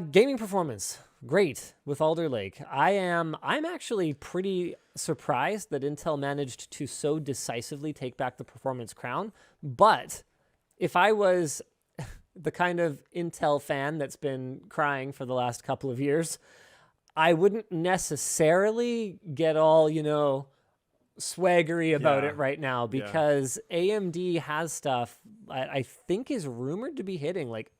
Gaming performance, great with Alder Lake. I'm actually pretty surprised that Intel managed to so decisively take back the performance crown. But if I was the kind of Intel fan that's been crying for the last couple of years, I wouldn't necessarily get all, swaggery about it right now, because AMD has stuff I think is rumored to be hitting like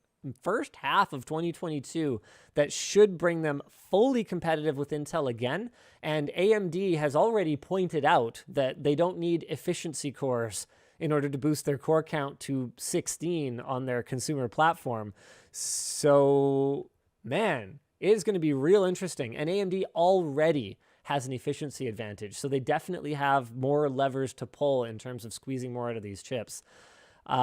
first half of 2022 that should bring them fully competitive with Intel again. And AMD has already pointed out that they don't need efficiency cores in order to boost their core count to 16 on their consumer platform. So, man, it is going to be real interesting. And AMD already has an efficiency advantage. So they definitely have more levers to pull in terms of squeezing more out of these chips. We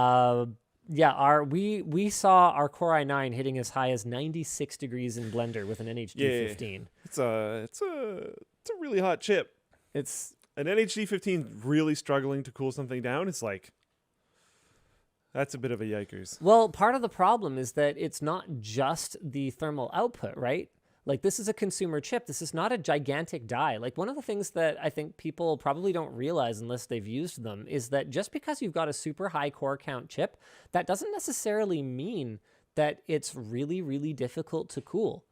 saw our Core i9 hitting as high as 96 degrees in Blender with an NHD 15. It's a really hot chip. It's an NHD 15 really struggling to cool something down. It's like, that's a bit of a yikers. Well, part of the problem is that it's not just the thermal output, right? Like, this is a consumer chip. This is not a gigantic die. Like, one of the things that I think people probably don't realize unless they've used them is that just because you've got a super high core count chip, that doesn't necessarily mean that it's really, really difficult to cool.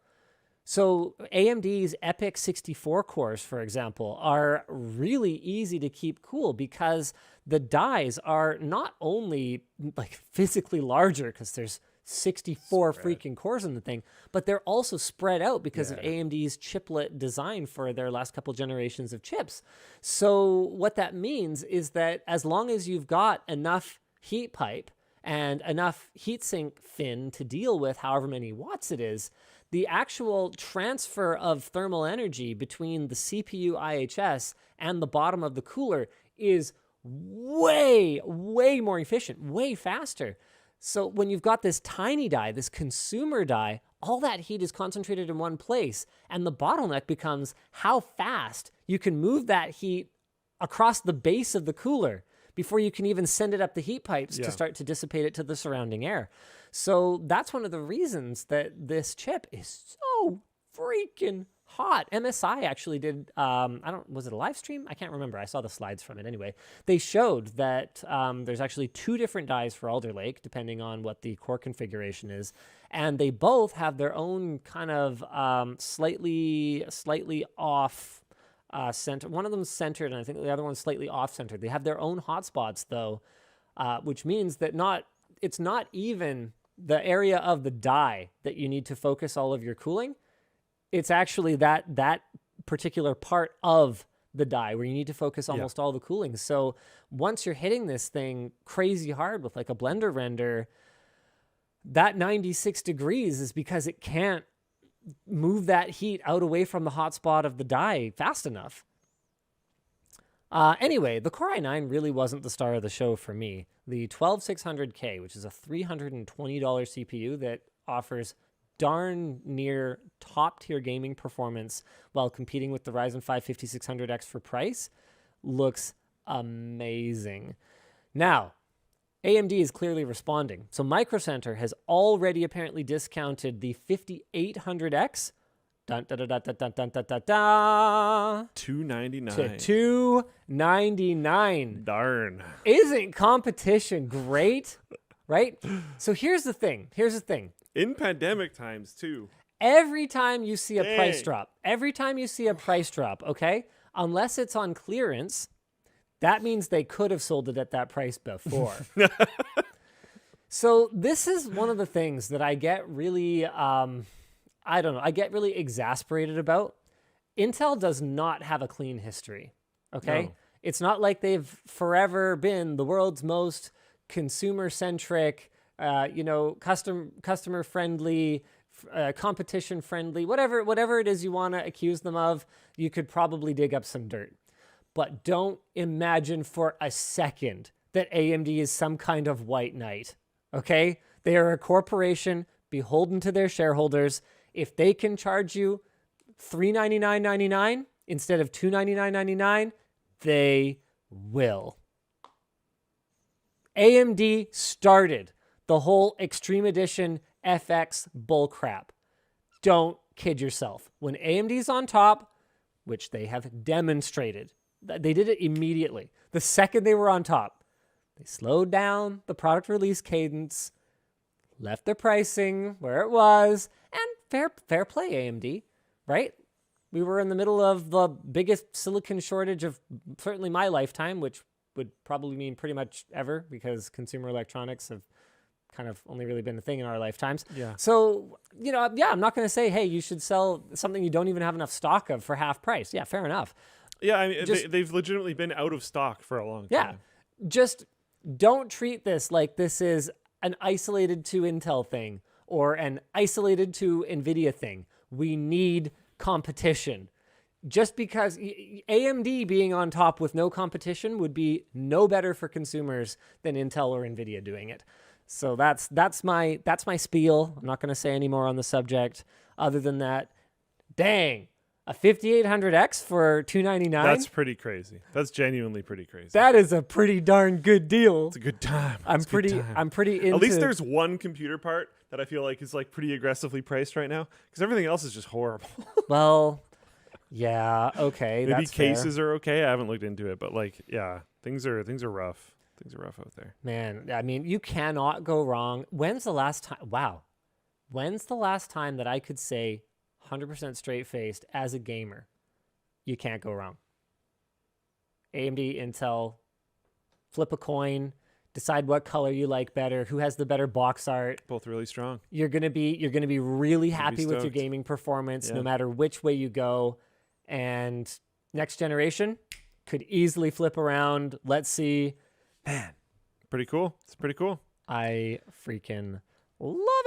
So AMD's EPYC 64 cores, for example, are really easy to keep cool because the dies are not only like physically larger because there's 64 freaking cores in the thing, but they're also spread out because of AMD's chiplet design for their last couple generations of chips. So what that means is that as long as you've got enough heat pipe and enough heatsink fin to deal with however many watts it is, the actual transfer of thermal energy between the CPU IHS and the bottom of the cooler is way, way more efficient, way faster. So when you've got this tiny die, this consumer die, all that heat is concentrated in one place, and the bottleneck becomes how fast you can move that heat across the base of the cooler before you can even send it up the heat pipes to start to dissipate it to the surrounding air. So that's one of the reasons that this chip is so freaking hot. MSI actually did, was it a live stream? I can't remember. I saw the slides from it anyway. They showed that there's actually two different dies for Alder Lake, depending on what the core configuration is. And they both have their own kind of slightly off center. One of them's centered, and I think the other one's slightly off-centered. They have their own hotspots, though, which means that it's not even the area of the die that you need to focus all of your cooling. It's actually that particular part of the die where you need to focus almost all the cooling. So once you're hitting this thing crazy hard with like a Blender render, that 96 degrees is because it can't move that heat out away from the hot spot of the die fast enough. Anyway, the Core i9 really wasn't the star of the show for me. The 12600K, which is a $320 CPU that offers darn near top-tier gaming performance while competing with the Ryzen 5 5600X for price, looks amazing. Now, AMD is clearly responding. So Micro Center has already apparently discounted the 5800X $299 to $299. Darn. Isn't competition great? Right? So here's the thing. In pandemic times, too. Every time you see a price drop, okay, unless it's on clearance, that means they could have sold it at that price before. So this is one of the things that I get really, I get really exasperated about. Intel does not have a clean history, okay? No. It's not like they've forever been the world's most consumer-centric, customer-friendly, competition-friendly, whatever it is you want to accuse them of, you could probably dig up some dirt. But don't imagine for a second that AMD is some kind of white knight, okay? They are a corporation beholden to their shareholders. If they can charge you $399.99 instead of $299.99, they will. AMD started the whole Extreme Edition FX bullcrap. Don't kid yourself. When AMD's on top, which they have demonstrated, they did it immediately. The second they were on top, they slowed down the product release cadence, left their pricing where it was, and fair play, AMD, right? We were in the middle of the biggest silicon shortage of certainly my lifetime, which would probably mean pretty much ever, because consumer electronics have kind of only really been a thing in our lifetimes. Yeah. So, I'm not going to say, hey, you should sell something you don't even have enough stock of for half price. Yeah, fair enough. Yeah, I mean, they've legitimately been out of stock for a long time. Yeah. Just don't treat this like this is an isolated to Intel thing or an isolated to NVIDIA thing. We need competition. Just because AMD being on top with no competition would be no better for consumers than Intel or NVIDIA doing it. So that's my spiel. I'm not going to say any more on the subject other than that. Dang, a 5800X for $299? That's pretty crazy. That's genuinely pretty crazy. That is a pretty darn good deal. It's a good time. I'm pretty into. At least there's one computer part that I feel like is like pretty aggressively priced right now, because everything else is just horrible. Well, yeah, okay. Maybe that's fair. cases are okay. I haven't looked into it, but like, yeah, things are rough. Things are rough out there. Man, I mean, you cannot go wrong. When's the last time that I could say 100% straight-faced as a gamer, you can't go wrong? AMD, Intel, flip a coin, decide what color you like better, who has the better box art. Both really strong. You're gonna be really happy with your stoked. gaming performance, Yeah. no matter which way you go. And next generation could easily flip around. Let's see. Man, pretty cool. It's pretty cool. I freaking love